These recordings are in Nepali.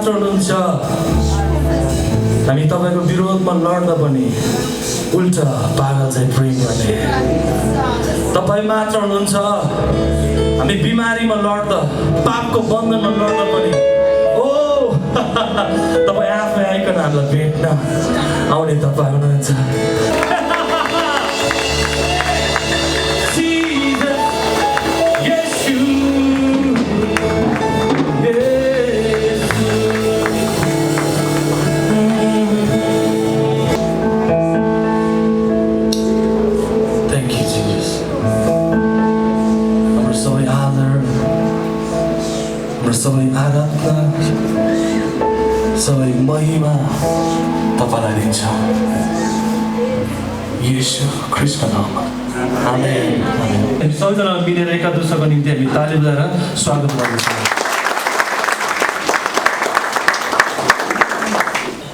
मात्र हुनुहुन्छ हामी तपाईको विरोधमा लड्दा पनि उल्टा पागल चाहिँ प्रेम गर्ने तपाई मात्र हुनुहुन्छ हामी बिमारीमा लड्दा पापको बन्धनमा लड्दा पनि ओ तपाई आफै आइकन हामीलाई भेट्न आउने तपाई हुनुहुन्छ सबै आराधना सबै महिमा तपाईलाई दिन्छ येशू ख्रीष्टको नाममा आमेन आमेन सबैजना मिलेर एकादशको निम्ति हामी ताली बजाएर स्वागत गर्छौँ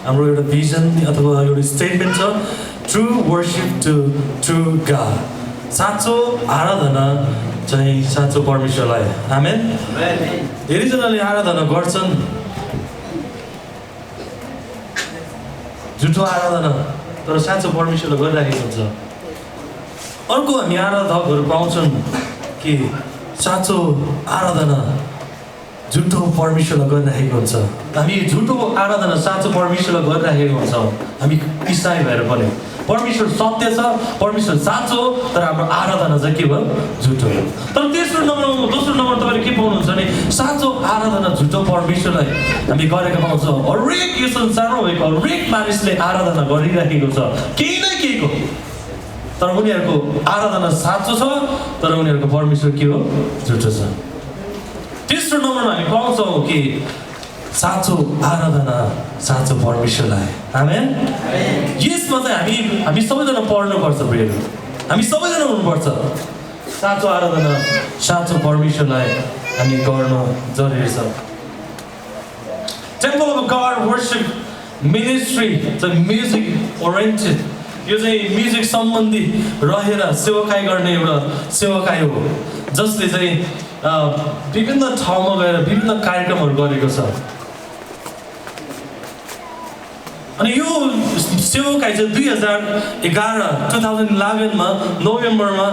हाम्रो एउटा भिजन अथवा एउटा स्टेटमेन्ट छ true worship to true God साँचो आराधना चाहिँ साँचो परमेश्वरलाई आमेन धेरैजनाले आराधना गर्छन् झुठो आराधना तर साँचो परमेश्वरलाई गरिराखेको हुन्छ अर्को हामी आराधकहरू पाउँछन् कि साँचो आराधना झुठो परमेश्वरलाई गरिराखेको हुन्छ हामी झुठो आराधना साँचो परमेश्वरलाई गरिराखेको हुन्छौँ हामी इसाई भएर पनि परमेश्वर सत्य छ परमेश्वर साँचो तर हाम्रो आराधना चाहिँ के भयो झुटो हो तर दोस्रो नम्बर तपाईँले के पाउनुहुन्छ भने साँचो आराधना झुटो परमेश्वरलाई हामी गरेको पाउँछौँ हरेक यो संसारमा भएको हरेक मानिसले आराधना गरिराखेको छ केही न केहीको तर उनीहरूको आराधना साँचो छ तर उनीहरूको परमेश्वर के हो झुटो छ तेस्रो नम्बरमा हामी पाउँछौँ कि साँचो आराधना साँचो परमेश्वरलाई आमेन यसमा चाहिँ हामी सबैजना पढ्नुपर्छ प्रियहरू हामी सबैजना हुनुपर्छ साँचो आराधना साँचो परमेश्वरलाई हामी गर्न जरुरी छ temple of God worship ministry चाहिँ म्युजिक ओरिएन्टेड यो चाहिँ म्युजिक सम्बन्धी रहेर सेवाकाई गर्ने एउटा सेवाकाई हो जसले चाहिँ विभिन्न ठाउँमा गएर विभिन्न कार्यक्रमहरू गरेको छ अनि यो सेवाकाई चाहिँ 2011 मा नोभेम्बरमा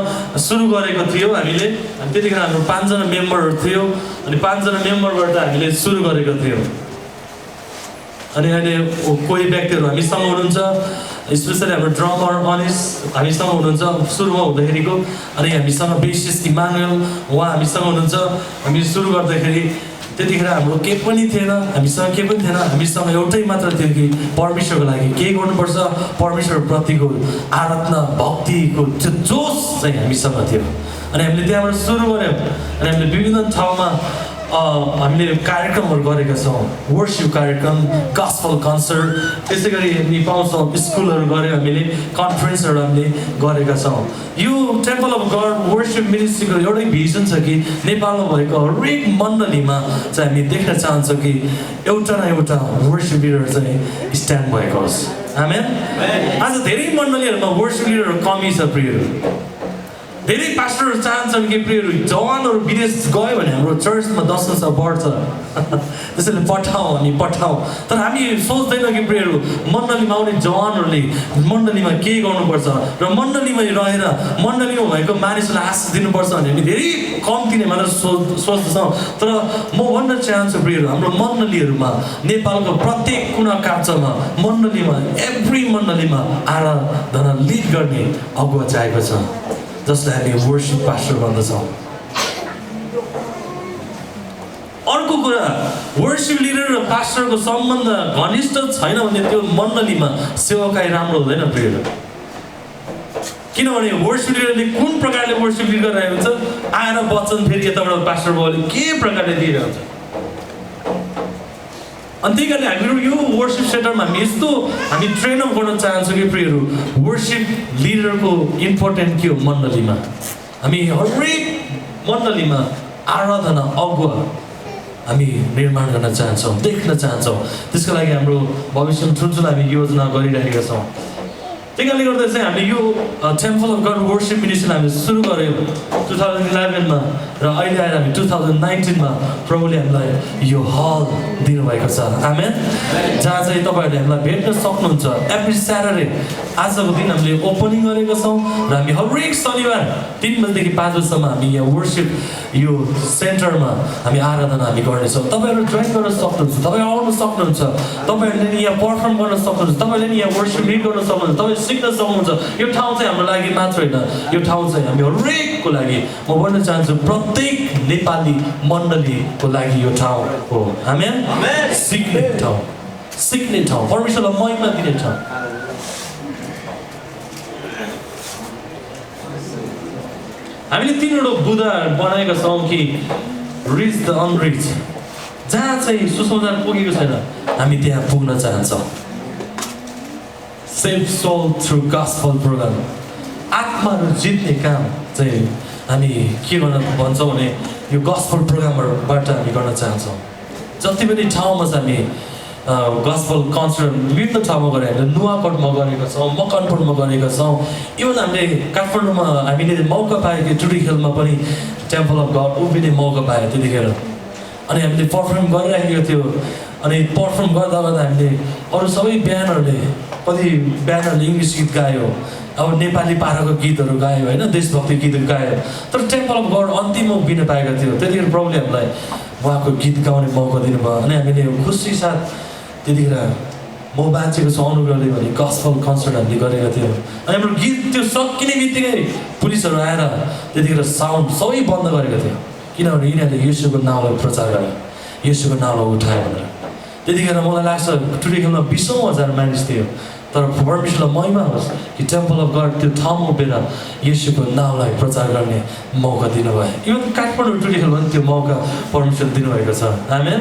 सुरु गरेको थियो हामीले त्यतिखेर हाम्रो 5 जना मेम्बरहरू थियो अनि 5 जना मेम्बरबाट हामीले सुरु गरेको थियो अनि अहिले कोही व्यक्तिहरू हामीसँग हुनुहुन्छ स्पेसली हाम्रो ड्रमर अनिस हामीसँग हुनुहुन्छ सुरुमा हुँदाखेरिको अनि हामीसँग बेसिस इमानुएल उहाँ हामीसँग हुनुहुन्छ हामी सुरु गर्दाखेरि त्यतिखेर हाम्रो केही पनि थिएन हामीसँग केही पनि थिएन हामीसँग एउटै मात्र थियो कि परमेश्वरको लागि केही गर्नुपर्छ परमेश्वरप्रतिको आराधना भक्तिको त्यो जोस चाहिँ हामीसँग थियो अनि हामीले त्यहाँबाट सुरु गऱ्यौँ अनि हामीले विभिन्न ठाउँमा हामीले कार्यक्रमहरू गरेका छौँ वर्शिप कार्यक्रम गस्पल कन्सर्ट त्यसै गरी हामी पाउँछौँ स्कुलहरू गऱ्यौँ हामीले कन्फरेन्सहरू हामीले गरेका छौँ यो टेम्पल अफ गड वर्शिप मिनिस्ट्रीको एउटै भिजन छ कि नेपालमा भएको हरेक मण्डलीमा चाहिँ हामी देख्न चाहन्छौँ कि एउटा न एउटा वर्शिप लिडर चाहिँ स्ट्यान्ड भएको होस् आमेन आज धेरै मण्डलीहरूमा वर्शिप लिडरहरू कमी छ प्रियहरू धेरै पास्टरहरू चाहन्छन् कि प्रियहरू जवानहरू विदेश गयो भने हाम्रो चर्चमा दर्शन बढ्छ त्यसैले हामी पठाउँ तर हामी सोच्दैनौँ कि प्रियहरू मण्डलीमा आउने जवानहरूले मण्डलीमा के गर्नुपर्छ र मण्डलीमा रहेर मण्डलीमा भएको मानिसलाई आश दिनुपर्छ भने हामी धेरै कम्ती नै मात्र सोच्दछौँ तर म भन्न चाहन्छु प्रियहरू हाम्रो मण्डलीहरूमा नेपालको प्रत्येक कुना काप्चामा मण्डलीमा एभ्री मण्डलीमा आराधना लिड गर्ने अगुवा चाहिएको छ जसलाई हामी वर्शिप पास्टर भन्दछौँ अर्को कुरा वर्शिप लिडर र पास्टरको सम्बन्ध घनिष्ठ छैन भने त्यो मण्डलीमा सेवाकाई राम्रो हुँदैन प्रियहरू किनभने वर्शिप लिडरले कुन प्रकारले वर्शिप लिड गरिरहेको हुन्छ आएर वचन फेरि यताबाट पास्टर बाबुले के प्रकारले दिइरहेको हुन्छ अनि त्यही कारणले हामीहरू यो वर्शिप सेन्टरमा हामी यस्तो हामी ट्रेन अप गर्न चाहन्छौँ कि प्रियहरू वर्शिप लिडरको इम्पोर्टेन्ट के हो मण्डलीमा हामी हरेक मण्डलीमा आराधना अगुवा हामी निर्माण गर्न चाहन्छौँ देख्न चाहन्छौँ त्यसको लागि हाम्रो भविष्यमा ठुल्ठुलो हामी योजना गरिरहेका छौँ त्यही कारणले गर्दा चाहिँ हामीले यो temple of God worship ministry हामीले सुरु गऱ्यौँ 2011 मा र अहिले आएर हामी 2019 मा प्रभुले हामीलाई यो हल दिनुभएको छ आमेन जहाँ चाहिँ तपाईँहरूले हामीलाई भेट्न सक्नुहुन्छ एभ्री स्याटरडे आजको दिन हामीले ओपनिङ गरेका छौँ र हामी हरेक शनिबार 3 बजेदेखि 5 बजेसम्म हामी यहाँ वर्सिप यो सेन्टरमा हामी आराधना हामी गर्नेछौँ तपाईँहरू जोइन गर्न सक्नुहुन्छ तपाईँहरू आउन सक्नुहुन्छ तपाईँहरूले नि यहाँ पर्फर्म गर्न सक्नुहुन्छ तपाईँहरूले नि यहाँ वर्सिप लिड गर्न सक्नुहुन्छ तपाईँ सिक्न सक्नुहुन्छ यो ठाउँ चाहिँ हाम्रो लागि मात्र होइन यो ठाउँ चाहिँ हामी हरेकको लागि म भन्न चाहन्छु प्रत्येक नेपाली मण्डलीको लागि यो ठाउँ हो आमेन सिक्ने ठाउँ परमेश्वरलाई महिमा दिने ठाउँ हामीले 3वटा बुँदा बनाएका छौँ कि रिच द अनरिच जहाँ चाहिँ सुसमाचार पुगेको छैन हामी त्यहाँ पुग्न चाहन्छौँ save soul through gospel programme आत्माहरू जित्ने काम चाहिँ हामी के गर्न भन्छौँ भने यो गस्पल प्रोग्रामहरूबाट हामी गर्न चाहन्छौँ जति पनि ठाउँमा चाहिँ हामी गस्पल कन्सर्ट विभिन्न ठाउँमा गरेर हामीले नुवाकोटमा गरेका छौँ मकनपुरमा गरेका छौँ इभन हामीले काठमाडौँमा हामीले मौका पायो कि टुडी खेलमा पनि टेम्पल अफ गड उभिने मौका पायो त्यतिखेर अनि हामीले पर्फर्म गरिराखेको थियो अनि पर्फर्म गर्दा गर्दा हामीले अरू सबै ब्यान्डहरूले कति ब्यान्डहरूले इङ्ग्लिस गीत गायो अब नेपाली पाराको गीतहरू गायो होइन देशभक्ति गीतहरू गायो तर टेम्पल अफ गड अन्तिममा उभिन पाएको थियो त्यतिखेर प्रभुले हामीलाई उहाँको गीत गाउने मौका दिनुभयो अनि हामीले खुसी साथ त्यतिखेर म बाँचेको छु अनुग्रहले भने गस्पल कन्सर्ट हामीले गरेका थियौँ अनि हाम्रो गीत त्यो सकिने बित्तिकै पुलिसहरू आएर त्यतिखेर साउन्ड सबै बन्द गरेको थियो किनभने यिनीहरूले येशूको नाउँलाई प्रचार गरे येशूको नाउँलाई उठायो भनेर त्यतिखेर मलाई लाग्छ टुडी खेलमा 20,000 मानिस थियो तर परमेश्वरलाई महिमा होस् कि टेम्पल अफ गड त्यो ठाउँमा उभिएर येशूको नाउँलाई प्रचार गर्ने मौका दिनुभयो इभन काठमाडौँ टुडी खेलमा पनि त्यो मौका परमेश्वर दिनुभएको छ आमेन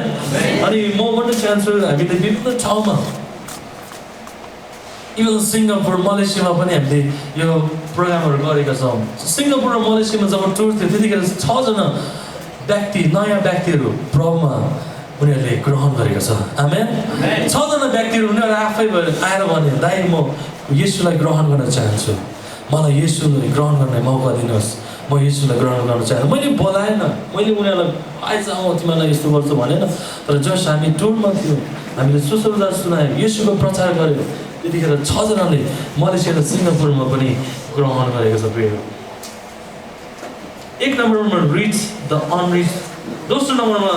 अनि म भन्न चाहन्छु हामीले विभिन्न ठाउँमा इभन सिङ्गापुर मलेसियामा पनि हामीले यो प्रोग्रामहरू गरेका छौँ सिङ्गापुर र मलेसियामा जब टुर थियो त्यतिखेर 6 जना व्यक्ति नयाँ व्यक्तिहरू प्रभुमा उनीहरूले ग्रहण गरेको छ आमेन 6 जना व्यक्तिहरू उनीहरू आफै आएर भने दाइ म येशूलाई ग्रहण गर्न चाहन्छु मलाई येशूलाई ग्रहण गर्ने मौका दिनुहोस् म येशूलाई ग्रहण गर्न चाहन्छु मैले बोलाएन मैले उनीहरूलाई आइज आऊ तिमीलाई यस्तो गर्छु भनेन तर जस हामी टुरमा थियो हामीले सुसमाचार सुनायौँ येशूको प्रचार गऱ्यौँ त्यतिखेर 6 जनाले मलेसिया र सिङ्गापुरमा पनि ग्रहण गरेको छ प्रिय 1 नम्बरमा रिच द अनरिच दोस्रो नम्बरमा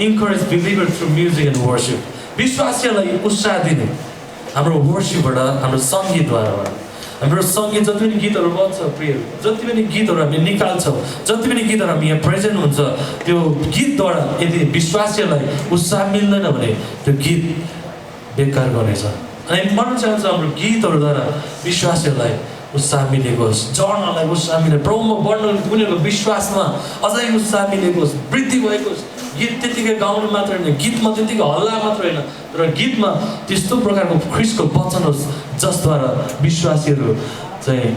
encourage believer through music and worship विश्वासीहरूलाई उत्साह दिने हाम्रो वर्सिपबाट हाम्रो सङ्गीतद्वाराबाट हाम्रो सङ्गीत जति पनि गीतहरू बज्छ प्रिय जति पनि गीतहरू हामीले निकाल्छौँ जति पनि गीतहरू हामी यहाँ प्रेजेन्ट हुन्छ त्यो गीतद्वारा यदि विश्वासीहरूलाई उत्साह मिल्दैन भने त्यो गीत बेकार गर्नेछ अनि भन्न चाहन्छु हाम्रो गीतहरूद्वारा विश्वासीहरूलाई उत्साह मिलेको होस् जड्नलाई उत्साह मिलेको प्रभुमा बढ्न उनीहरूको विश्वासमा अझै उत्साह मिलेको होस् वृद्धि भएको होस् गीत त्यतिकै गाउनु मात्र होइन गीतमा त्यतिकै हल्ला मात्र होइन तर गीतमा त्यस्तो प्रकारको ख्रिस्टको वचन होस् जसद्वारा विश्वासीहरू चाहिँ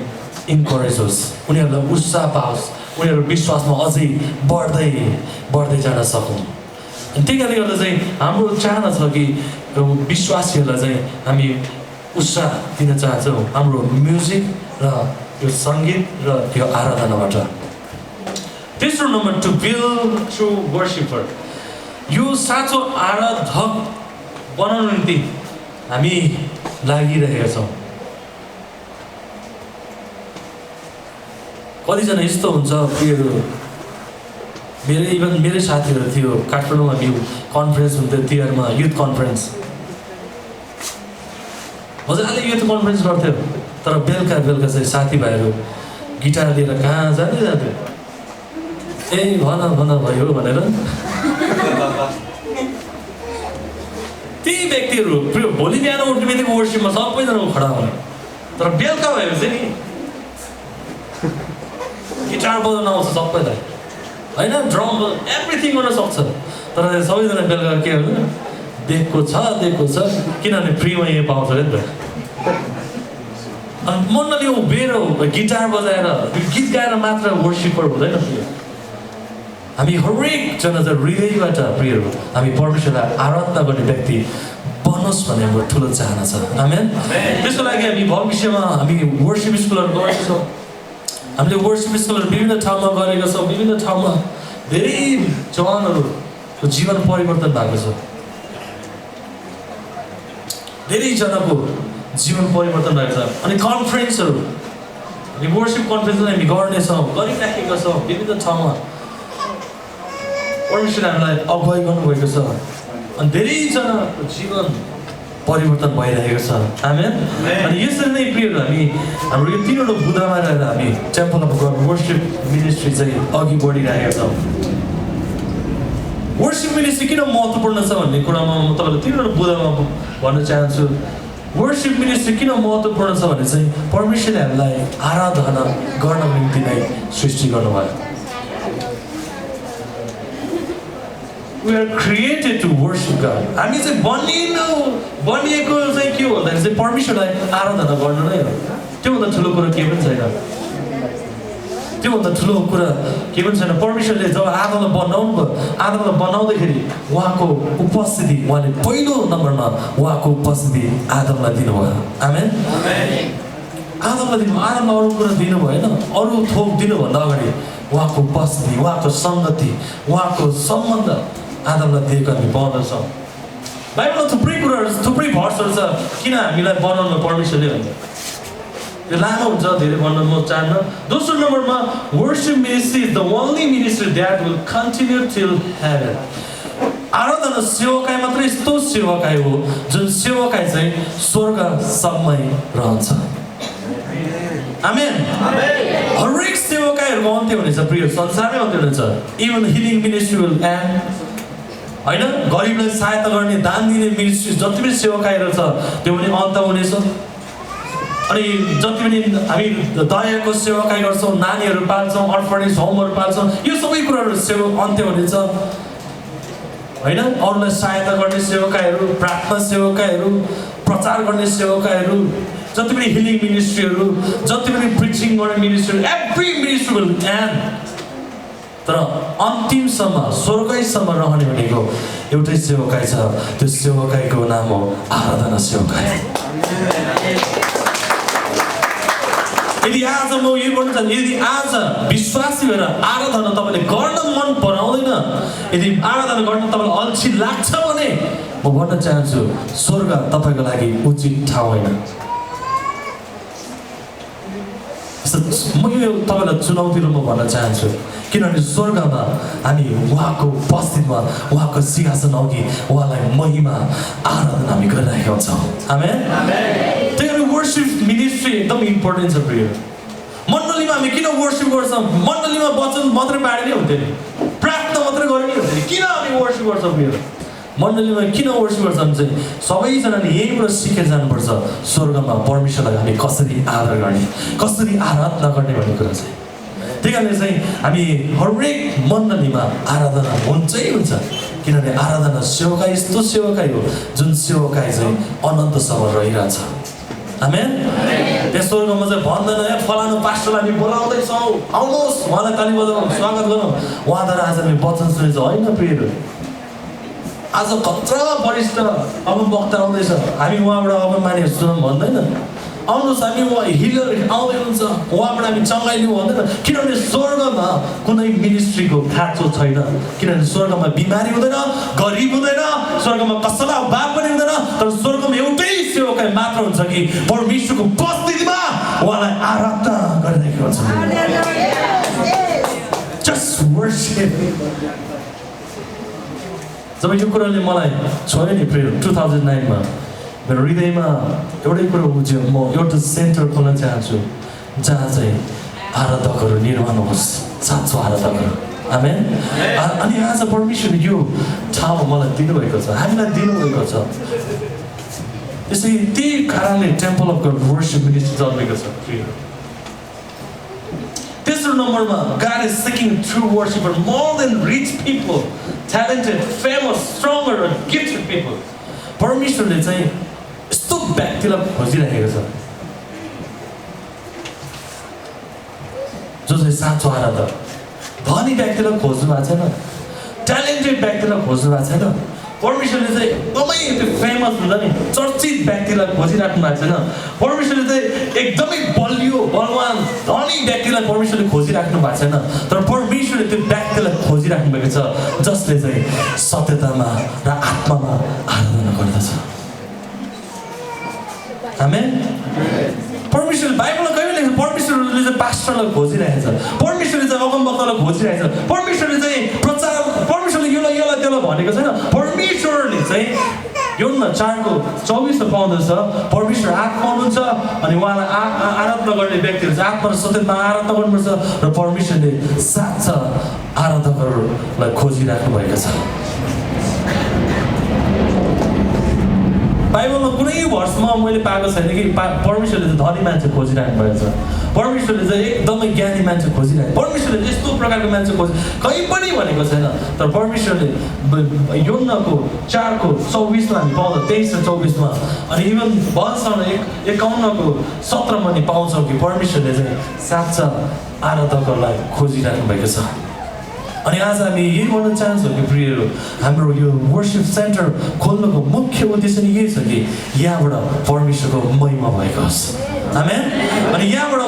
इन्करेज होस् उनीहरूलाई उत्साह पाओस् उनीहरू विश्वासमा अझै बढ्दै जान सकौँ त्यही कारणले गर्दा चाहिँ हाम्रो चाहना छ कि विश्वासीहरूलाई चाहिँ हामी उत्साह दिन चाहन्छौँ हाम्रो म्युजिक र यो सङ्गीत र यो आराधनाबाट तेस्रो number to build through worshipper यो साँचो आराधक बनाउनु निम्ति हामी लागिरहेका छौँ कतिजना यस्तो हुन्छ प्रियहरू मेरै साथीहरू थियो काठमाडौँमा कन्फरेन्स हुन्थ्यो तिहारमा युथ कन्फरेन्स मजाले युथ कन्फरेन्स गर्थ्यो तर बेलुका चाहिँ साथीभाइहरू गिटार लिएर कहाँ जान्थ्यो ए भन भयो भनेर ती व्यक्तिहरू भोलि बिहान उठ्ने बित्तिकै वर्सिपमा सबैजना खडा हुने तर बेलुका भएपछि नि गिटार बजाउन आउँछ सबैलाई होइन ड्रम एभ्रिथिङ गर्न सक्छ तर सबैजना बेलुका के हो दिएको छ किनभने फ्रीमा यहाँ पाउँछ अरे नि त अनि मण्डली उभिएर गिटार बजाएर गीत गाएर मात्र वर्सिपर हुँदैन प्रिय हामी हरेकजना चाहिँ हृदयबाट प्रियहरू हामी परमेश्वरलाई आराधना गर्ने व्यक्ति बनोस् भन्ने हाम्रो ठुलो चाहना छ आमेन त्यसको लागि हामी भविष्यमा हामी वर्शिप स्कुलहरू गर्छौँ हामीले वर्शिप स्कुलहरू विभिन्न ठाउँमा गरेका छौँ विभिन्न ठाउँमा धेरै जवानहरूको जीवन परिवर्तन भएको छ धेरैजनाको जीवन परिवर्तन भएको छ अनि कन्फरेन्सहरू हामी वर्शिप कन्फरेन्सहरू हामी गर्नेछौँ गरिराखेका छौँ विभिन्न ठाउँमा परमेश्वरले हामीलाई अगुवाई गर्नुभएको छ अनि धेरैजनाको जीवन परिवर्तन भइरहेको छ आमेन अनि यसरी नै प्रियहरू हामी हाम्रो यो तीनवटा बुदामा रहेर हामी temple of God worship ministry चाहिँ अघि बढिरहेका छौँ वर्शिप मिनिस्ट्री किन महत्त्वपूर्ण छ भन्ने कुरामा म तपाईँलाई तीनवटा बुदामा भन्न चाहन्छु वर्शिप मिनिस्ट्री किन महत्त्वपूर्ण छ भने चाहिँ परमेश्वरले हामीलाई आराधना गर्नको निम्ति नै सृष्टि गर्नुभयो We are created to worship God. हामी चाहिँ बनिएको चाहिँ के हो भन्दाखेरि चाहिँ परमेश्वरलाई आराधना गर्नु नै हो त्योभन्दा ठुलो कुरा केही पनि छैन त्योभन्दा ठुलो कुरा केही पनि छैन परमेश्वरले जब आदमलाई बनाउनु भयो आदमलाई बनाउँदाखेरि उहाँको उपस्थिति उहाँले पहिलो नम्बरमा उहाँको उपस्थिति आदमलाई दिनुभयो आमेन आदमलाई दिनुभयो आदमलाई अरू कुरा दिनु भएन अरू थोक दिनुभन्दा अगाडि उहाँको उपस्थिति उहाँको सङ्गति उहाँको सम्बन्ध आदमलाई दिएको हामी पाउँदछौँ बाइबलमा थुप्रै कुराहरू थुप्रै भर्सहरू छ किन हामीलाई बनाउनु परमेश्वरले भन्दा त्यो लामो हुन्छ धेरै भन्न म चाहन्न दोस्रो नम्बरमा worship ministry is the only ministry that will continue till heaven आराधना सेवकाई मात्रै यस्तो सेवकाई हो जुन सेवकाई चाहिँ स्वर्गसम्मै रहन्छ आमेन हरेक सेवकाईहरूको अन्त्य हुनेछ प्रिय संसारमै अन्त्य हुनेछ even healing ministry will and होइन गरिबलाई सहायता गर्ने दान दिने मिनिस्ट्री जति पनि सेवकाईहरू छ त्यो पनि अन्त हुनेछ अनि जति पनि हामी दयाको सेवकाई गर्छौँ नानीहरू पाल्छौँ अर्फनेज होमहरू पाल्छौँ यो सबै कुराहरू अन्त्य हुनेछ होइन अरूलाई सहायता गर्ने सेवकाईहरू प्रार्थना सेवकाईहरू प्रचार गर्ने सेवकाईहरू जति पनि हिलिङ मिनिस्ट्रीहरू जति पनि प्रिचिङ गर्ने मिनिस्ट्रीहरू एभ्री मिनिस्ट्री विल एन्ड तर अन्तिमसम्म स्वर्गैसम्म रहने भनेको एउटै सेवकाई छ त्यो सेवकाईको नाम हो आराधना सेवकाई यदि आज म यो भन्न चाहन्छु यदि आज विश्वासी भएर आराधना तपाईँले गर्न मन पराउँदैन यदि आराधना गर्न तपाईँलाई अल्छी लाग्छ भने म भन्न चाहन्छु स्वर्ग तपाईँको लागि उचित ठाउँ होइन म यो तपाईँलाई चुनौती रूपमा भन्न चाहन्छु किनभने स्वर्गमा हामी उहाँको उपस्थितिमा उहाँको सिंहासन अघि उहाँलाई महिमा आराधना हामी गरिरहेका हुन्छौँ आमेन त्यही कारण वर्शिप मिनिस्ट्री एकदम इम्पोर्टेन्ट छ प्रिय मण्डलीमा हामी किन वर्शिप गर्छौँ मण्डलीमा वचन मात्रै बाँड्ने हुन्थ्यो नि प्रार्थना मात्रै गर्ने हुन्थ्यो नि किन हामी वर्शिप गर्छौँ प्रिय मण्डलीमा किन वर्शिप गर्छौँ चाहिँ सबैजनाले यहीँबाट सिकेर जानुपर्छ स्वर्गमा परमेश्वरलाई हामी कसरी आदर गर्ने कसरी आराधना गर्ने भन्ने कुरा चाहिँ त्यही कारणले चाहिँ हामी हरेक मण्डलीमा आराधना हुन्छै हुन्छ किनभने आराधना सेवकाई यस्तो सेवकाई हो जुन सेवकाई चाहिँ अनन्तसम्म रहिरहन्छ आमेन त्यस स्वर्गमा चाहिँ भन्दैन है फलानु पास्टरलाई हामी बोलाउँदैछौँ आउनुहोस् उहाँलाई ताली बजाउँ स्वागत गरौँ उहाँद्वारा आज हामी वचन सुनेछौँ होइन प्रियहरू आज कत्रा वरिष्ठ अब वक्ता आउँदैछ हामी उहाँबाट अब मानिस सुनौँ भन्दैन आउनुहोस् हामी उहाँ हिलर आउँदै हुनुहुन्छ उहाँबाट हामी चङ्गाइ लिउँ भन्दैन किनभने स्वर्गमा कुनै मिनिस्ट्रीको खाँचो छैन किनभने स्वर्गमा बिमारी हुँदैन गरिब हुँदैन स्वर्गमा कसैलाई अभाव पनि हुँदैन तर स्वर्गमा एउटै सेवकाई मात्र हुन्छ कि परमेश्वरको उपस्थितिमा उहाँलाई आराधना गरिरहेको हुन्छ जस्ट वर्शिप जब यो कुराले मलाई छोयो नि प्रिय 2009 मा मेरो हृदयमा एउटै कुरा बुझ्यो म एउटा सेन्टर खोल्न चाहन्छु जहाँ चाहिँ आराधकहरू निर्माण होस् साँचो आराधकहरू आमेन अनि आज परमेश्वरले यो ठाउँ मलाई दिनुभएको छ हामीलाई दिनुभएको छ त्यसै त्यही कारणले temple of God worship ministry जन्मेको छ तेस्रो नम्बरमा God is seeking true worshiper more than rich people, talented, famous, stronger, or gifted people. परमेश्वरले चाहिँ यस्तो व्यक्तिलाई खोजिरहेको छ जो चाहिँ साँचो आराधक धनी व्यक्तिलाई खोज्नु भएको छैन ट्यालेन्टेड व्यक्तिलाई खोज्नु भएको छैन परमेश्वरले चाहिँ एकदमै त्यो फेमस हुन्छ नि चर्चित व्यक्तिलाई खोजिराख्नु भएको छैन। परमेश्वरले चाहिँ एकदमै बलियो बलवान धनी व्यक्तिलाई परमेश्वरले खोजिराख्नु भएको छैन, तर परमेश्वरले त्यो व्यक्तिलाई खोजिराख्नु भएको छ जसले चाहिँ सत्यतामा र आत्मामा आराधना गर्दछ। आमेन। परमेश्वरले बाइबलमा कहिले लेख्छ परमेश्वरले चाहिँ पास्टरलाई खोजिरहेको छ, परमेश्वरले चाहिँ अगमवक्तालाई खोजिरहेको छ, परमेश्वरले चाहिँ प्रचार परमेश्वरले यसलाई त्यसलाई भनेको छैन। परमेश्वरले चाहिँ योहन्ना 4:24 पाउँदछ परमेश्वर आत्मा हुनुहुन्छ अनि उहाँलाई आराधना गर्ने व्यक्तिहरू चाहिँ आत्मा र सत्यमा आराधना गर्नुपर्छ र परमेश्वरले साच्चा आराधकहरूलाई खोजिराख्नु भएको छ। बाइबलमा कुनै भर्समा मैले पाएको छैन कि परमेश्वरले चाहिँ धनी मान्छे खोजिराख्नु भएको छ, परमेश्वरले चाहिँ एकदमै ज्ञानी मान्छे खोजिरहेको, परमेश्वरले यस्तो प्रकारको मान्छे कहीँ पनि भनेको छैन। तर परमेश्वरले योहन्नाको 4:24 हामी पाउँदा 23 र 24 अनि इभन बलसँग 51:17 पनि पाउँछौँ कि परमेश्वरले चाहिँ साच्चा आराधकहरूलाई खोजिराख्नु भएको छ। अनि आज हामी यही भन्न चाहन्छौँ कि प्रियहरू, हाम्रो यो वर्शिप सेन्टर खोल्नुको मुख्य उद्देश्य नै यही छ कि यहाँबाट परमेश्वरको महिमा भएको होस्। आमेन। अनि यहाँबाट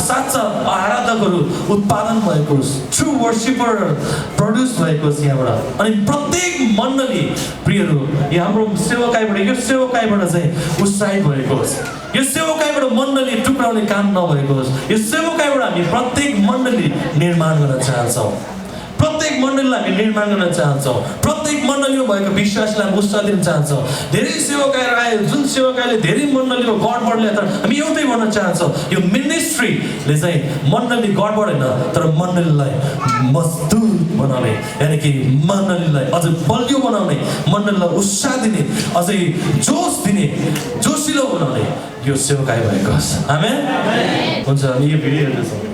साच्चा आराधकहरू उत्पादन भएको होस्, ट्रु वर्शिपर प्रड्युस भएको होस् यहाँबाट। अनि प्रत्येक मण्डली प्रियहरू यो हाम्रो सेवकाईबाट यो सेवकाईबाट चाहिँ उत्साहित भएको होस्, यो सेवकाईबाट मण्डली टुक्राउने काम नभएको होस्, यो सेवकाईबाट हामी प्रत्येक मण्डली निर्माण गर्न चाहन्छौँ, प्रत्येक मण्डलीलाई हामी निर्माण गर्न चाहन्छौँ, प्रत्येक मण्डलीमा भएको विश्वासलाई हामी उत्साह दिन चाहन्छौँ। धेरै सेवकाईहरू आयो, जुन सेवकाईले धेरै मण्डलीको गडबड ल्याए, तर हामी एउटै भन्न चाहन्छौँ यो मिनिस्ट्रीले चाहिँ मण्डली गडबड होइन तर मण्डलीलाई मजबुत बनाउने, यानि कि मण्डलीलाई अझ बलियो बनाउने, मण्डलीलाई उत्साह दिने, अझै जोस दिने, जोसिलो बनाउने यो सेवकाई भएको होस्। आमेन। हुन्छ, हामी यो भिडियो हेर्दैछौँ।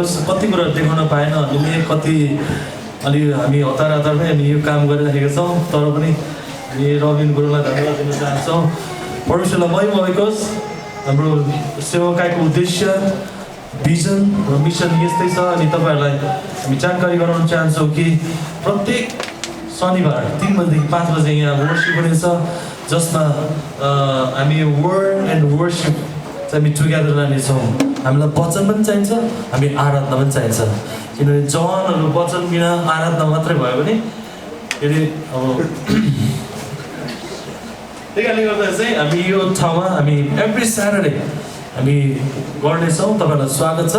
कति कुरा देखाउन पाएन हामीले, कति अलि हामी हतारमै हामी यो काम गरिरहेका छौँ, तर पनि हामी रबिन गुरुलाई धन्यवाद दिन चाहन्छौँ। परमेश्वरलाई महिमा भएको होस्। हाम्रो सेवकाईको उद्देश्य, भिजन र मिसन यस्तै छ। अनि तपाईँहरूलाई हामी जानकारी गराउन चाहन्छौँ कि प्रत्येक शनिबार 3 बजेदेखि 5 बजे यहाँ वर्शिप हुनेछ, जसमा हामी वर्ड एन्ड वर्शिप चाहिँ हामी टुगेदर लानेछौँ। हामीलाई वचन पनि चाहिन्छ, हामी आराधना पनि चाहिन्छ, किनभने जवानहरू वचन बिना आराधना मात्रै भयो भने फेरि अब त्यही कारणले गर्दा चाहिँ हामी यो ठाउँमा हामी एभ्री स्याटरडे हामी गर्नेछौँ। तपाईँहरूलाई स्वागत छ।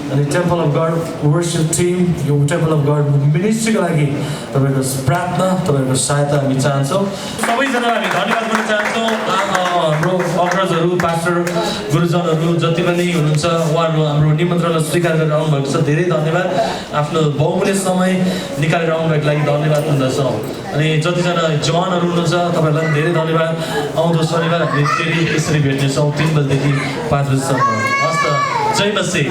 अनि temple of God worship team, यो टेम्पल अफ गड मिनिस्ट्रीको लागि तपाईँको प्रार्थना, तपाईँको सहायता हामी चाहन्छौँ। सबैजना हामी धन्यवाद दिन चाहन्छौँ। हाम्रो अग्रजहरू, पास्टर, गुरुजनहरू जति पनि हुनुहुन्छ उहाँहरू हाम्रो निमन्त्रणलाई स्वीकार गरेर आउनुभएको छ, धेरै धन्यवाद। आफ्नो बहुमूल्य समय निकालेर आउनुभएको लागि धन्यवाद भन्दछौँ। अनि जतिजना जवानहरू हुनुहुन्छ तपाईँहरूलाई पनि धेरै धन्यवाद। आउँदो शनिबार हामी फेरि यसरी भेट्नेछौँ 3 बजेदेखि 5 बजीसम्म। हस् त, जय मसीह।